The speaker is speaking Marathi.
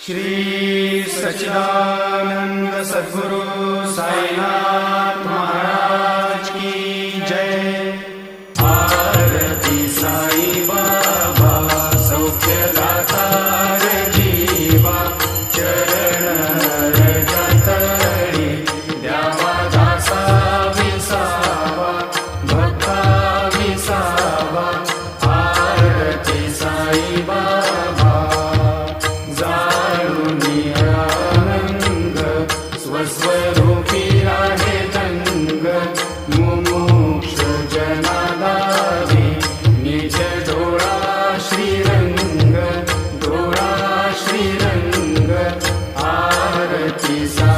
श्री सच्चिदानंद सद्गुरु साईनाथ महाराज की जय। आरती साई बाबा सौख्यदाता जीवा, चरण रजतळी द्यावा दासा विसावा, भक्ता विसावा। आरती साई बाबा स्वस्वरूपी आहे दंग, मुमुक्ष जनादारी निज डोळा श्रीरंग, डोळा श्रीरंग। आरती सा